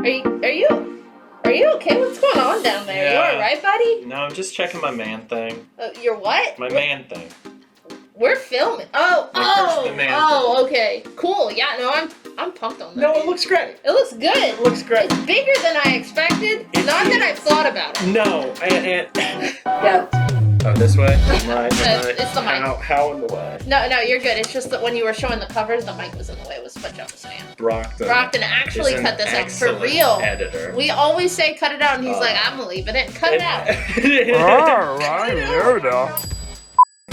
Are you okay? What's going on down there? Yeah. You alright, buddy? No, I'm just checking my man thing. Your what? My man thing. We're filming. Okay. Cool. Yeah, no, I'm pumped on that. No, it looks great. It looks good. It looks great. It's bigger than I expected. Not that I thought about it. No, and Yeah. oh, this way? Right. It's the mic. How in the way? No, you're good. It's just that when you were showing the covers, the mic was in the way. Was what John was saying. Brockton actually is cut an this out for excellent real. Editor. We always say cut it out, and he's like, I'm leaving it. Cut it out. All right, there we go.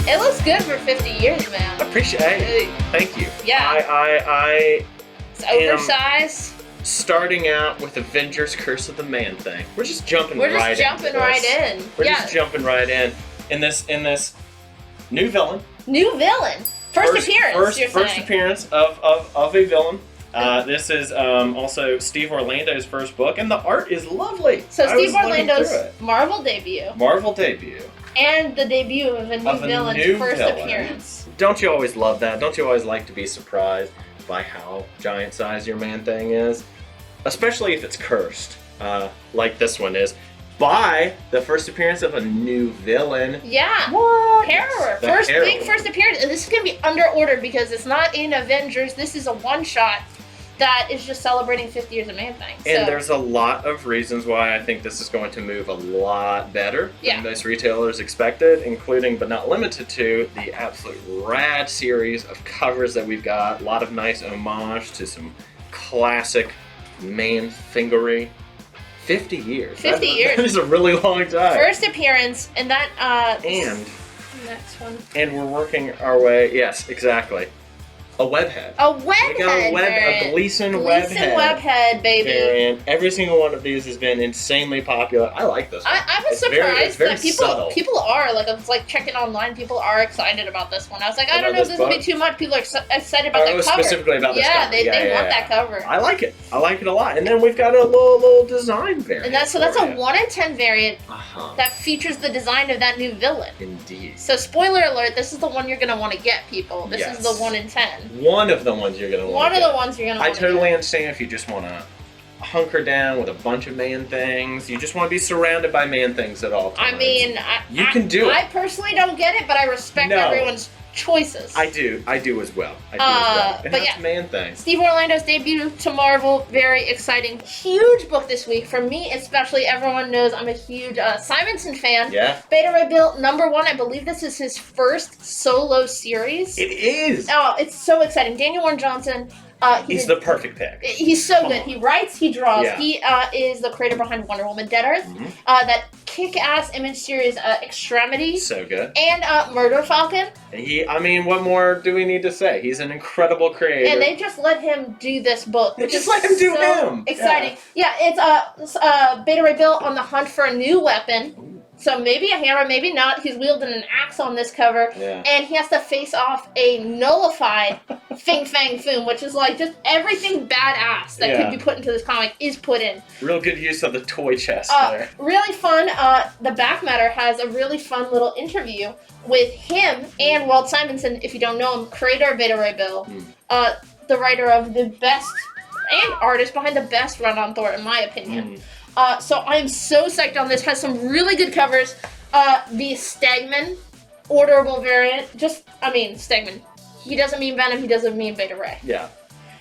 It looks good for 50 years, man. Appreciate it. Thank you. Yeah. I It's oversized. starting out with Avengers Curse of the Man thing. We're just jumping We're right just jumping into right this. in. We're Yeah. just jumping right in this new villain. New villain. First appearance, you're First saying. appearance of a villain. This is also Steve Orlando's first book, and the art is lovely. So I Steve was looking Orlando's through it. Marvel debut. Marvel debut. And the debut of a new villain's first appearance. Don't you always love that? Don't you always like to be surprised by how giant size your man thing is? Especially if it's cursed, like this one is, by the first appearance of a new villain. Yeah. What? Terror. The Terror. Big first appearance. And this is going to be under ordered because it's not in Avengers. This is a one-shot that is just celebrating 50 years of Man-Thing. And there's a lot of reasons why I think this is going to move a lot better than most retailers expected, including but not limited to the absolute rad series of covers that we've got. A lot of nice homage to some classic man-fingery. 50 years. 50 years. That is a really long time. First appearance, and that, and next one. And we're working our way, yes, exactly. A webhead. A webhead. We got a Gleason webhead, baby. Variant. Every single one of these has been insanely popular. I like this one. I was surprised that people are like, I was like checking online. People are excited about this one. I was like, I don't know if this will be too much. People are excited about that cover. Specifically about this cover. They want that cover. I like it. I like it a lot. And then we've got a little design variant. And that's a 1 in 10 variant that features the design of that new villain. Indeed. So spoiler alert, this is the one you're going to want to get, people. This is the 1 in 10. One of the ones you're going to want to get. One of the ones you're going to want to get. I totally understand if you just want to hunker down with a bunch of man things. You just want to be surrounded by man things at all times. I mean, you can do it. I personally don't get it, but I respect everyone's choices. I do as well. And but that's man things. Steve Orlando's debut to Marvel, very exciting. Huge book this week. For me, especially, everyone knows I'm a huge Simonson fan. Yeah. Beta Ray Bill, #1. I believe this is his first solo series. It is. Oh, it's so exciting. Daniel Warren Johnson. He's the perfect pick. He's so good. He writes, he draws. Yeah. He is the creator behind Wonder Woman Dead Earth, that kick-ass image series Extremity. So good. And Murder Falcon. What more do we need to say? He's an incredible creator. And they just let him do this book, which is let him do so him. exciting. Yeah, it's Beta Ray Bill on the hunt for a new weapon. So maybe a hammer, maybe not. He's wielding an axe on this cover. Yeah. And he has to face off a nullified Fing Fang Foom, which is like just everything badass that could be put into this comic is put in. Real good use of the toy chest there. Really fun. The back matter has a really fun little interview with him and Walt Simonson, if you don't know him, creator of Beta Ray Bill, the writer of the best and artist behind the best run on Thor, in my opinion. So I'm so psyched on this. Has some really good covers. The Stegman orderable variant. Stegman. He doesn't mean Venom. He doesn't mean Beta Ray. Yeah.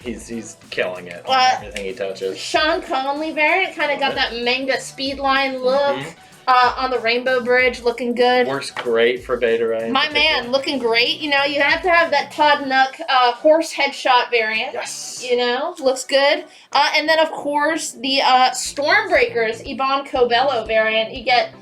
He's killing it on everything he touches. Sean Conley variant. Kind of got that manga speedline look. On the Rainbow Bridge, looking good. Works great for Beta Ray. My man, looking great. You know, you have to have that Todd Nuck horse headshot variant. Yes. You know, looks good. And then, of course, the Stormbreakers Iban Cobello variant. You get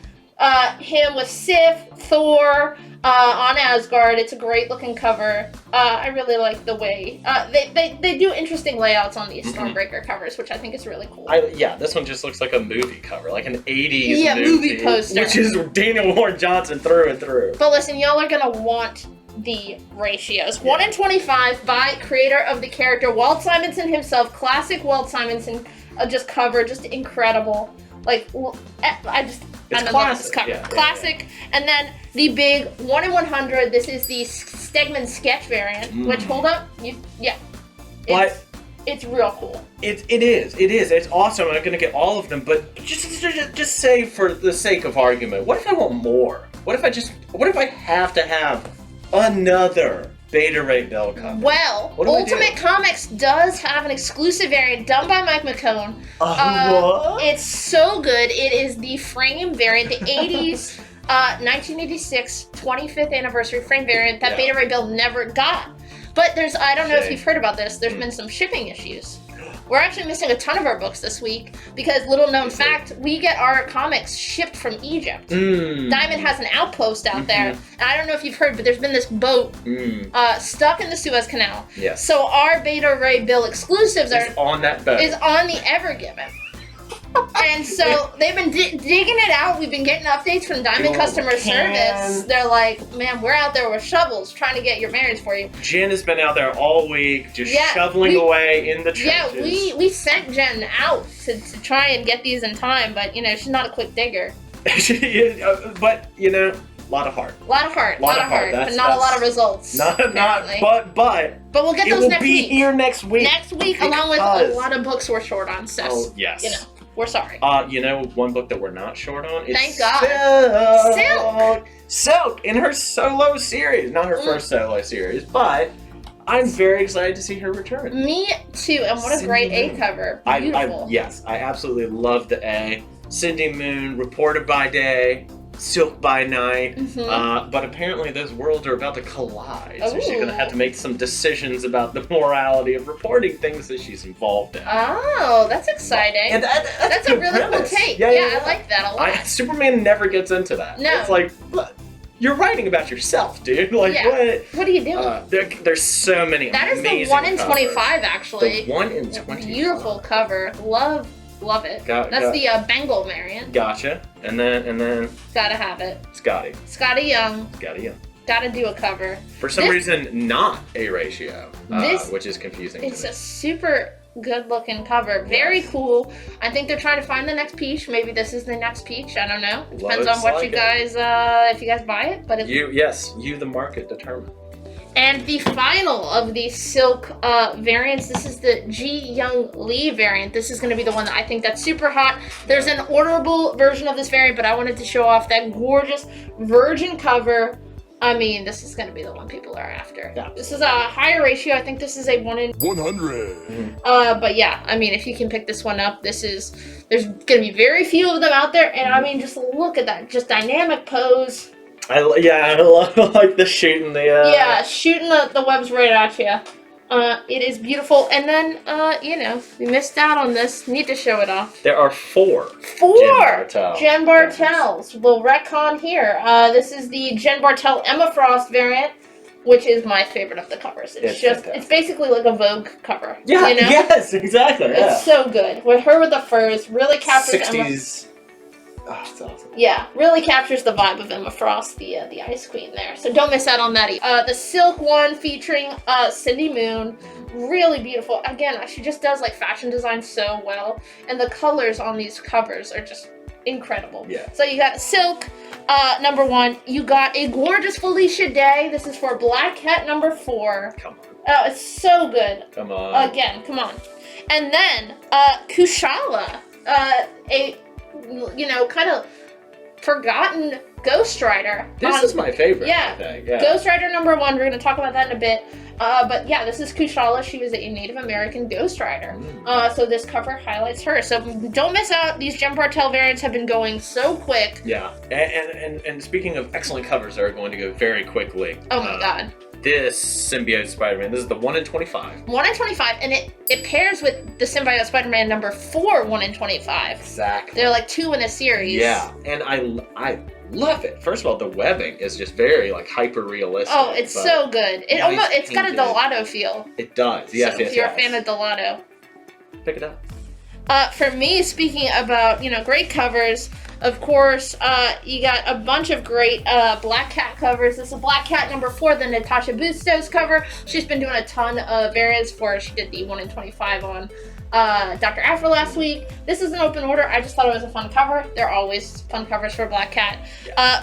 him with Sif, Thor, on Asgard. It's a great looking cover. I really like the way they do interesting layouts on these Stormbreaker covers, which I think is really cool. This one just looks like a movie cover, like an 80s movie poster. Which is Daniel Warren Johnson through and through. But listen, y'all are gonna want the ratios. 1 in 25 by creator of the character Walt Simonson himself. Classic Walt Simonson, just cover, just incredible. Like, I love this cover. Classic. And then the big 1 in 100. This is the Stegman sketch variant. Which, hold up, It's real cool. It is. It's awesome. I'm gonna get all of them, but just say for the sake of argument, what if I want more? What if I have to have another Beta Ray Bill cover? Well, Ultimate Comics does have an exclusive variant done by Mike McCone. What? It's so good. It is the frame variant, the 80s, 1986 25th anniversary frame variant that Beta Ray Bill never got. But I don't know if you've heard about this, there's been some shipping issues. We're actually missing a ton of our books this week because, little known fact, we get our comics shipped from Egypt. Diamond has an outpost out there. And I don't know if you've heard, but there's been this boat stuck in the Suez Canal. Yes. So our Beta Ray Bill exclusives is on that boat. Is on the Ever Given. And so they've been digging it out. We've been getting updates from Diamond customer service. They're like, man, we're out there with shovels trying to get your variants for you. Jen has been out there all week just shoveling away in the trenches. Yeah, we sent Jen out to try and get these in time, but, she's not a quick digger. But, a lot of heart. A lot of heart, but not a lot of results. But we'll get those next week. It will be here next week. Next week, along with a lot of books we're short on, so, oh, yes. We're sorry. One book that we're not short on is Thank God. Silk! Silk in her solo series. Not her first solo series, but I'm very excited to see her return. Me too, and what a great A cover. Beautiful. I absolutely love the A. Cindy Moon, reported by day, Silk by night, but apparently those worlds are about to collide, so she's going to have to make some decisions about the morality of reporting things that she's involved in. Oh, that's exciting. And that's a really cool take. Yeah, I like that a lot. Superman never gets into that. No. It's like, you're writing about yourself, dude. Like, what are you doing? There's so many amazing That is the 1 in covers. 25, actually. The 1 in 25. Beautiful cover. Love it. That's the Bengal variant. Gotcha. And then gotta have it. Scotty Young. Gotta do a cover. For some reason, not a ratio, which is confusing. It's a super good looking cover. Very cool. I think they're trying to find the next peach. Maybe this is the next peach. I don't know. It depends on what you guys, if you guys buy it. But you, the market determine. And the final of the Silk variants, this is the Ji Young Lee variant. This is going to be the one that I think that's super hot. There's an orderable version of this variant, but I wanted to show off that gorgeous virgin cover. I mean, this is going to be the one people are after. Yeah. This is a higher ratio. I think this is a 1 in 100. But yeah, I mean, if you can pick this one up, there's going to be very few of them out there. And I mean, just look at that, just dynamic pose. I love like the shooting the shooting the webs right at you. It is beautiful, and then we missed out on this. Need to show it off. There are four Jen Bartels. Little retcon here. This is the Jen Bartel Emma Frost variant, which is my favorite of the covers. It's basically like a Vogue cover. Yeah. Yes, exactly. Yeah. It's so good. With her with the furs, really captures 60s. Oh, it's awesome. Yeah, really captures the vibe of Emma Frost, the Ice Queen there. So don't miss out on that. The Silk one featuring Cindy Moon, really beautiful. Again, she just does like fashion design so well, and the colors on these covers are just incredible. Yeah. So you got Silk number 1. You got a gorgeous Felicia Day. This is for Black Cat number 4. Come on. Oh, it's so good. Come on. Again, come on. And then Kushala, kind of forgotten Ghost Rider. This is my favorite. Yeah. I think. Yeah. Ghost Rider number 1. We're going to talk about that in a bit. But yeah, this is Kushala. She was a Native American Ghost Rider. So this cover highlights her. So don't miss out. These Jen Bartel variants have been going so quick. Yeah. And speaking of excellent covers that are going to go very quickly. Oh my God. This Symbiote Spider-Man, this is the 1 in 25. 1 in 25, and it pairs with the Symbiote Spider-Man number 4, 1 in 25. Exactly. They're like 2 in a series. Yeah, and I love it. First of all, the webbing is just very like hyper realistic. Oh, it's so good. It's got a Delato feel. It does. Yes, so if you're a fan of Delato, pick it up. For me, speaking about great covers. Of course, you got a bunch of great Black Cat covers. This is Black Cat number 4, the Natasha Bustos cover. She's been doing a ton of variants for her. She did the 1 in 25 on Dr. Afro last week. This is an open order. I just thought it was a fun cover. There are always fun covers for Black Cat.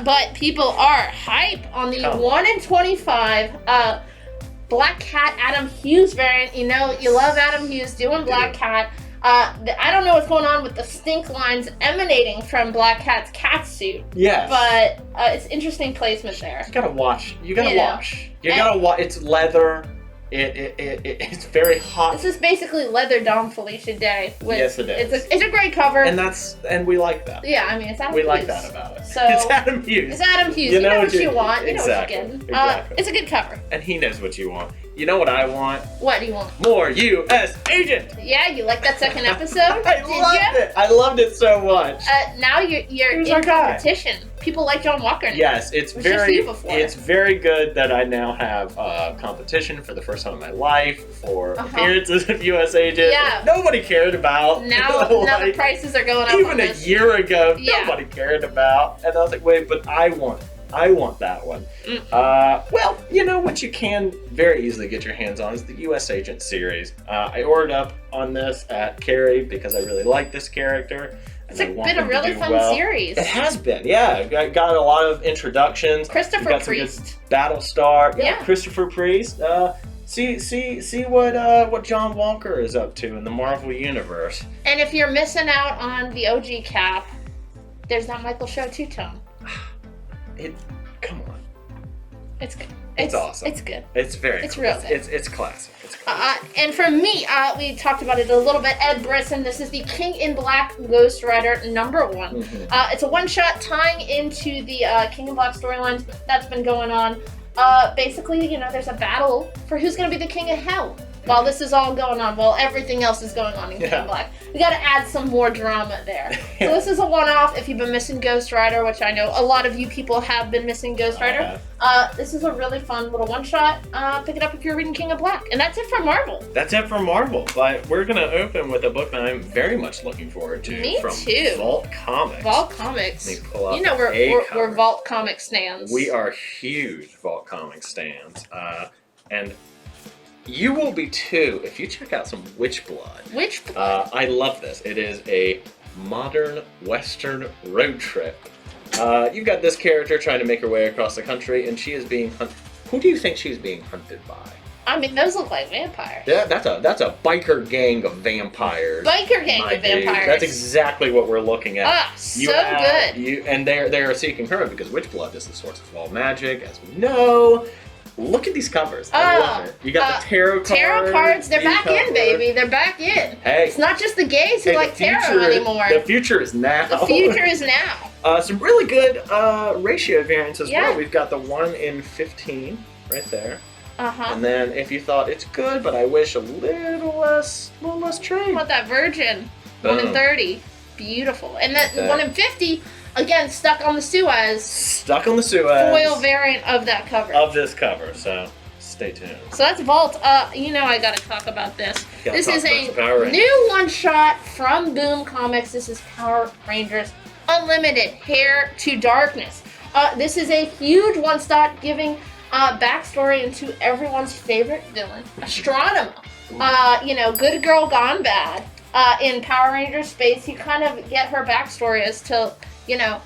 But people are hype on the 1 in 25 Black Cat Adam Hughes variant. You know, you love Adam Hughes doing Black Cat. I don't know what's going on with the stink lines emanating from Black Cat's cat suit. Yes. But it's interesting placement there. You gotta wash. You gotta wash. You gotta wash. It's leather. It's very hot. This is basically Leather Dom Felicia Day. Yes, it is. It's a great cover. And we like that. Yeah, I mean, it's Adam We Hughes. like that about it. So, it's Adam Hughes. It's Adam Hughes. You know what you want. Exactly. You know what you're getting. Exactly. It's a good cover. And he knows what you want. You know what I want? What do you want? More U.S. Agent! Yeah, you like that second episode? I loved it. I loved it so much. Now you're in competition. People like John Walker now. Yes, it's very good that I now have competition for the first time in my life for appearances of U.S. Agent. Yeah. Nobody cared about. Now the prices are going up. Even a year ago, nobody cared about. And I was like, wait, but I want that one. Well, you know what you can very easily get your hands on is the U.S. Agent series. I ordered up on this at Carrie because I really like this character. It's been a really fun series. It has been, yeah. Got a lot of introductions. Christopher Priest. Battlestar. Yeah, Christopher Priest. See what John Walker is up to in the Marvel Universe. And if you're missing out on the OG Cap, there's that Michael Show two-tone. Come on. It's good. It's awesome. It's good. It's very. It's real good. It's classic. It's classic. And for me, we talked about it a little bit. Ed Brisson. This is the King in Black Ghost Rider #1. It's a one-shot tying into the King in Black storylines that's been going on. Basically, you know, there's a battle for who's going to be the King of Hell while this is all going on, while everything else is going on in King in Black. We got to add some more drama there. So this is a one-off. If you've been missing Ghost Rider, which I know a lot of you people have been missing Ghost Rider, this is a really fun little one-shot. Pick it up if you're reading King of Black. And that's it for Marvel. That's it for Marvel. But we're going to open with a book that I'm very much looking forward to. Me from too. Vault Comics. Vault Comics. Let me pull up you know we're Vault Comics stands. We are huge Vault Comics stands. And you will be too if you check out some Witchblood. Witchblood. I love this. It is a modern Western road trip. You've got this character trying to make her way across the country, and she is being hunted. Who do you think she's being hunted by? I mean, those look like vampires. Yeah, that's a biker gang of vampires. Biker gang of vampires. That's exactly what we're looking at. Good. And they're seeking her because Witchblood is the source of all magic, as we know. Look at these covers. I love it. You got the tarot cards. Tarot cards, they're back in, baby. They're back in. Hey. It's not just the gays who like tarot anymore. The future is now. The future is now. Some really good ratio variants as well. We've got the 1 in 15 right there. And then if you thought it's good, but I wish a little less trade. How about that Virgin? 1 in 30. Beautiful. And then 1 in 50. Again, stuck on the Suez. Stuck on the Suez. Foil variant of that cover. Of this cover, so stay tuned. So that's Vault. You know I gotta talk about this. This is a new one-shot from Boom Comics. This is Power Rangers Unlimited, Hair to Darkness. This is a huge one-shot giving backstory into everyone's favorite villain, Astronema. You know, good girl gone bad. In Power Rangers space, you kind of get her backstory as to, you know,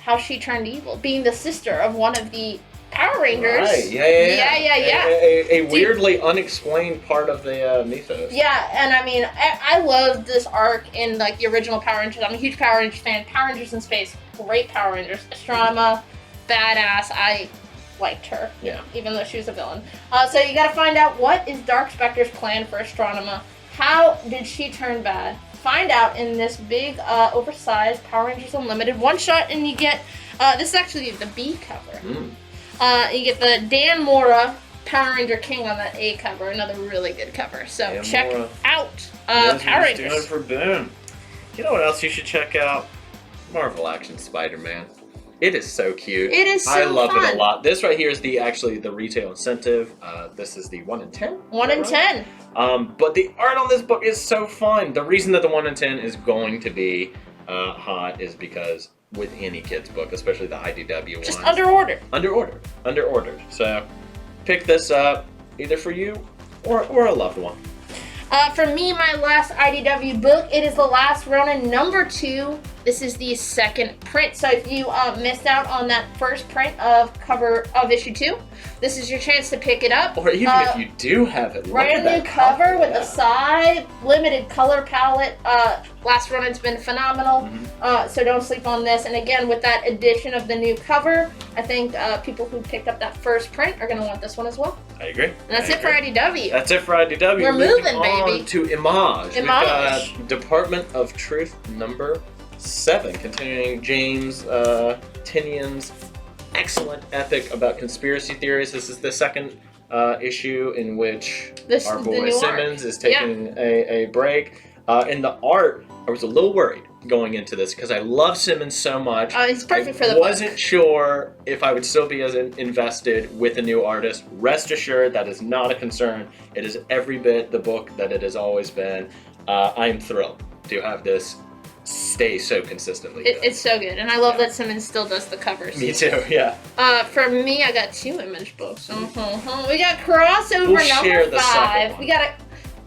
how she turned evil, being the sister of one of the Power Rangers. Right, yeah. A weirdly unexplained part of the mythos. Yeah, and I mean, I love this arc in, like, the original Power Rangers. I'm a huge Power Rangers fan. Power Rangers in space, great Power Rangers. Astronema, badass. I liked her, even though she was a villain. So you gotta find out what is Dark Spectre's plan for Astronema. How did she turn bad? Find out in this big, oversized Power Rangers Unlimited one-shot, and you get, this is actually the B cover. You get the Dan Mora Power Ranger King on that A cover, another really good cover. So Dan check Mora. Out Power Rangers. Doing for Boom. You know what else you should check out? Marvel Action Spider-Man. It is so cute. It is so I love fun. it a lot. This right here is actually the retail incentive. This is the 1 in 10. 1 in 10. But the art on this book is so fun. The reason that the 1 in 10 is going to be hot is because with any kid's book, especially the IDW ones. Just under-ordered. Under-ordered. So pick this up either for you or a loved one. For me, my last IDW book, it is The Last Ronin #2. This is the second print. So if you missed out on that first print of issue 2, this is your chance to pick it up. Or even if you do have it, brand new cover with the side, limited color palette. Last run it's been phenomenal. So don't sleep on this. And again, with that addition of the new cover, I think people who picked up that first print are going to want this one as well. I agree. And that's it for IDW. That's it for IDW. We're moving, on baby. To Image. We've got Department of Truth number 7, continuing James Tynion's excellent epic about conspiracy theories. This is the second issue in which our boy Simmons is taking a break. In the art, I was a little worried going into this because I love Simmons so much. He's perfect for the book. I wasn't sure if I would still be as invested with a new artist. Rest assured, that is not a concern. It is every bit the book that it has always been. I am thrilled to have this stay so consistently good. It's so good, and I love that Simmons still does the covers. Me too, yeah. For me, I got 2 Image books. We got crossover number 5. We got a.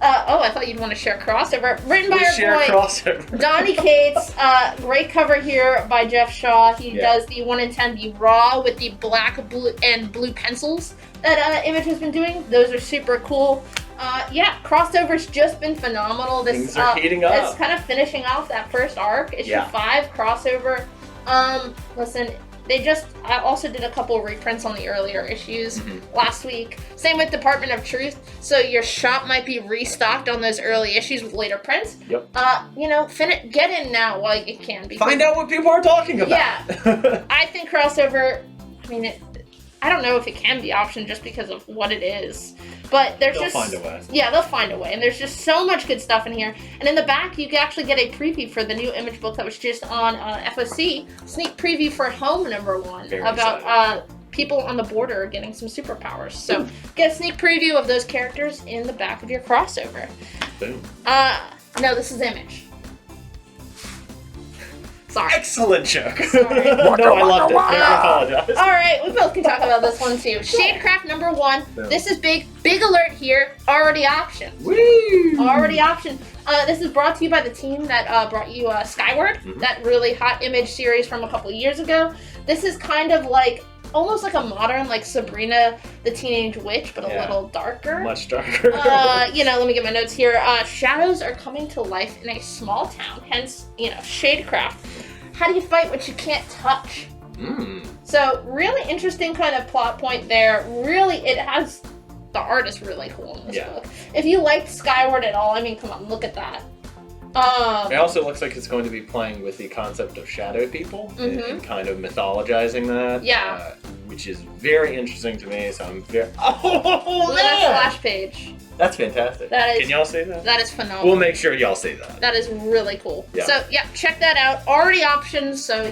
I thought you'd want to share crossover. Written by our boy Donnie Cates. Great cover here by Jeff Shaw. He does the 1 in 10 the raw with the black, blue, and blue pencils that Image has been doing. Those are super cool. Crossover's just been phenomenal. Things are heating up. It's kind of finishing off that first arc, issue 5 crossover. Listen, I also did a couple of reprints on the earlier issues last week. Same with Department of Truth. So your shop might be restocked on those early issues with later prints. Yep. Get in now while you can. Find out what people are talking about. Yeah. I think crossover, I don't know if it can be optioned just because of what it is. But they'll find a way. Yeah, they'll find a way. And there's just so much good stuff in here. And in the back, you can actually get a preview for the new Image book that was just on FOC. Sneak preview for Home number 1 about people on the border getting some superpowers. So get a sneak preview of those characters in the back of your crossover. Boom. No, this is Image. Sorry. Excellent joke. Sorry. No, I loved it. I apologize. All right, we both can talk about this one too. Shadecraft number 1. Boom. This is big alert here. Already optioned. Woo! Already optioned. This is brought to you by the team that brought you Skyward, that really hot Image series from a couple years ago. This is kind of like almost like a modern like Sabrina the Teenage Witch, but a little darker. Much darker. Let me get my notes here. Shadows are coming to life in a small town, hence, Shadecraft. How do you fight what you can't touch? So, really interesting kind of plot point there. Really, the art is really cool in this book. If you liked Skyward at all, come on, look at that. It also looks like it's going to be playing with the concept of shadow people and kind of mythologizing that. Yeah. Which is very interesting to me, so I'm very... Look at that splash page. That's fantastic. Can y'all see that? That is phenomenal. We'll make sure y'all see that. That is really cool. Yeah. So, check that out. Already optioned, so,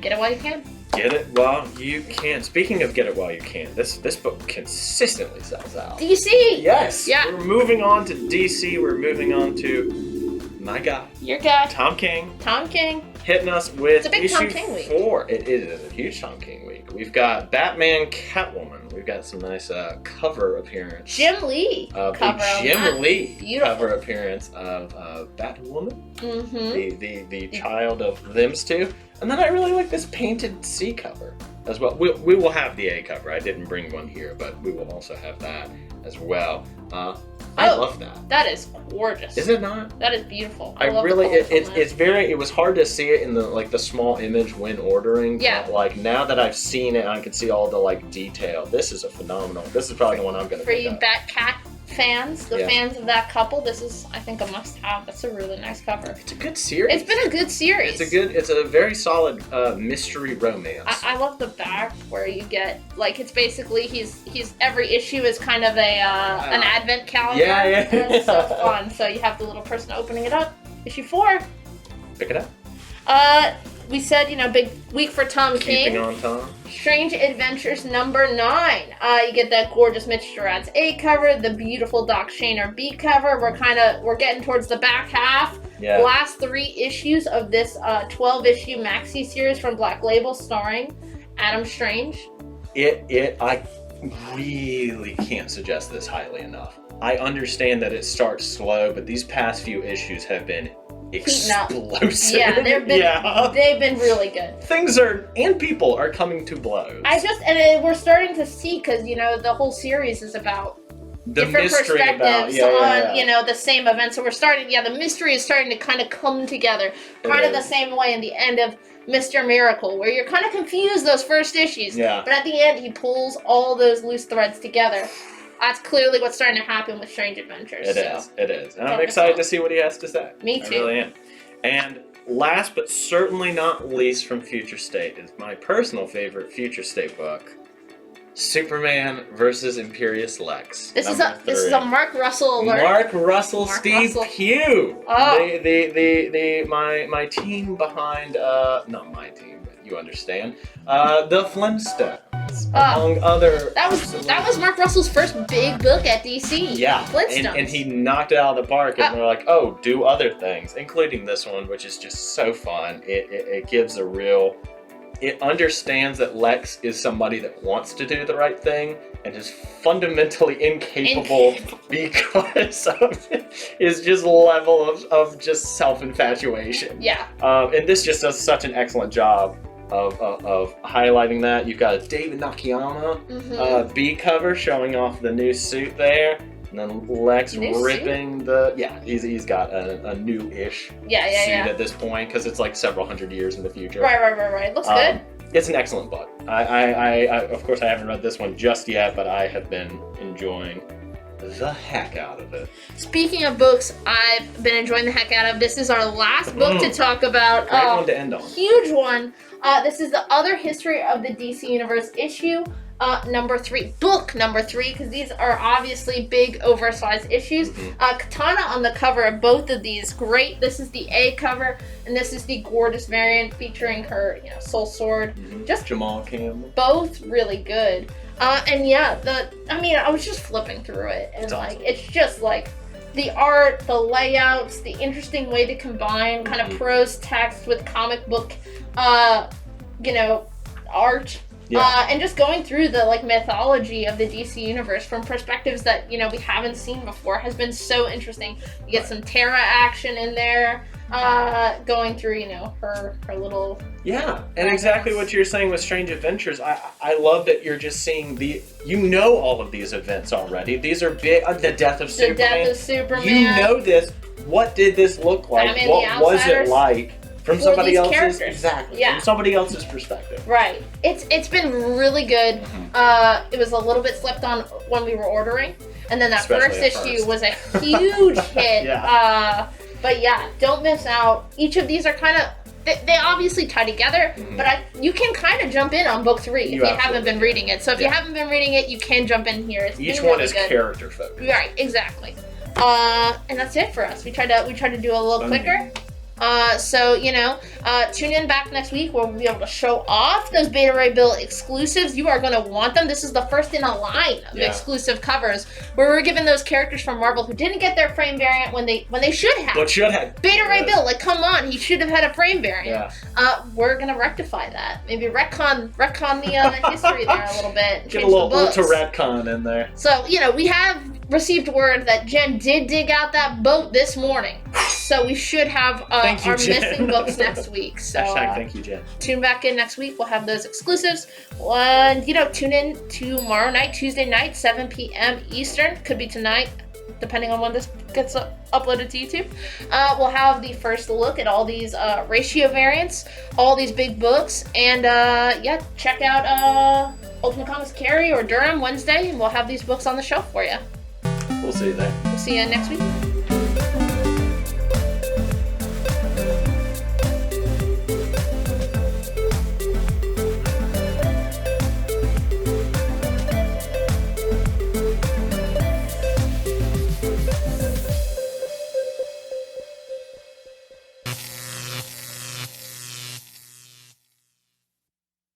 get it while you can. Get it while you can. Speaking of get it while you can, this book consistently sells out. DC! Yes! Yeah. We're moving on to DC. We're moving on to my guy. Your guy. Tom King. Tom King. Hitting us with it's a big issue Tom King week. 4. It is a huge Tom King week. We've got Batman, Catwoman. We've got some nice cover appearance. Jim Lee cover. Jim Lee Beautiful. cover appearance of Batwoman. The child of them two. And then I really like this painted C cover as well. We will have the A cover. I didn't bring one here, but we will also have that as well. I love that. That is gorgeous. Is it not? That is beautiful. It was hard to see it in the small image when ordering. Yeah. But, now that I've seen it, I can see all the detail. This is a phenomenal. This is probably the one I'm gonna pick up. For you Black Cat fans, fans of that couple, this is, I think, a must-have. That's a really nice cover. It's a good series. It's been a good series. It's a very solid mystery romance. I love the back where you get it's basically he's every issue is kind of an advent calendar. Yeah. And it's so fun. So you have the little person opening it up. Issue 4. Pick it up. We said, big week for Tom King. Keeping on Tom. Strange Adventures number 9. You get that gorgeous Mitch Gerads A cover, the beautiful Doc Shaner B cover. We're getting towards the back half. Yeah. Last 3 issues of this 12-issue maxi series from Black Label starring Adam Strange. I really can't suggest this highly enough. I understand that it starts slow, but these past few issues have been heating up. explosive. Yeah, they've been really good. Things are, and people are coming to blows. We're starting to see, because, you know, the whole series is about the different mystery perspectives about, on, you know, the same event. So we're starting, the mystery is starting to kind of come together. Kind of the same way in the end of Mr. Miracle, where you're kind of confused those first issues. Yeah. But at the end, he pulls all those loose threads together. That's clearly what's starting to happen with Strange Adventures. It is. And I'm excited to see what he has to say. Me too. I really am. And last but certainly not least from Future State is my personal favorite Future State book, Superman versus Imperious Lex. This is a Mark Russell alert. Mark Russell, Steve Pugh. Oh. My team behind, not my team, but you understand, the Flintstones. Among other. That was Mark Russell's first big book at DC. Yeah, Flintstones. and he knocked it out of the park, and we're like, oh, do other things, including this one, which is just so fun. It gives a real. It understands that Lex is somebody that wants to do the right thing and is fundamentally incapable because of his just level of just self-infatuation. Yeah. And this just does such an excellent job of highlighting that. You've got a David Nakayama B cover showing off the new suit there. And then Lex ripping he's got a new-ish suit at this point, because it's like several hundred years in the future. Right. Looks good. It's an excellent book. I of course I haven't read this one just yet, but I have been enjoying the heck out of it. Speaking of books, I've been enjoying the heck out of. This is our last book to talk about. Great one to end on. Huge one. This is the Other History of the DC Universe issue. Number 3, book number 3, because these are obviously big, oversized issues. Katana on the cover of both of these, great. This is the A cover, and this is the gorgeous variant featuring her, soul sword. Just Jamal Campbell. Both really good. I was just flipping through it, and it's just like the art, the layouts, the interesting way to combine kind of prose text with comic book, art. Yeah. And just going through the mythology of the DC universe from perspectives that we haven't seen before has been so interesting. You get some Terra action in there, going through her little and exactly what you're saying with Strange Adventures. I love that you're just seeing all of these events already. These are big. The death of Superman. The death of Superman. You know this. What did this look like? What was it like? From somebody else's characters. Exactly. Yeah. From somebody else's perspective. Right. It's been really good. It was a little bit slept on when we were ordering, and then that first issue was a huge hit. But don't miss out. Each of these are kind of they obviously tie together, but you can kind of jump in on book 3 if you haven't been reading it. So if you haven't been reading it, you can jump in here. Each one is character focused. Right. Exactly. And that's it for us. We tried to do a little quicker. Tune in back next week where we'll be able to show off those Beta Ray Bill exclusives. You are going to want them. This is the first in a line of exclusive covers where we're giving those characters from Marvel who didn't get their frame variant when they should have. But should have. Beta Ray Bill, come on, he should have had a frame variant. We're going to rectify that. Maybe retcon the history there a little bit. Get a little to retcon in there. So, we have received word that Jen did dig out that boat this morning. So we should have our missing books next week. So thank you, Jen. Tune back in next week. We'll have those exclusives. And, tune in tomorrow night, Tuesday night, 7 p.m. Eastern. Could be tonight, depending on when this gets uploaded to YouTube. We'll have the first look at all these ratio variants, all these big books. And, check out Ultimate Comics Carry or Durham Wednesday, and we'll have these books on the shelf for you. We'll see you there. We'll see you next week.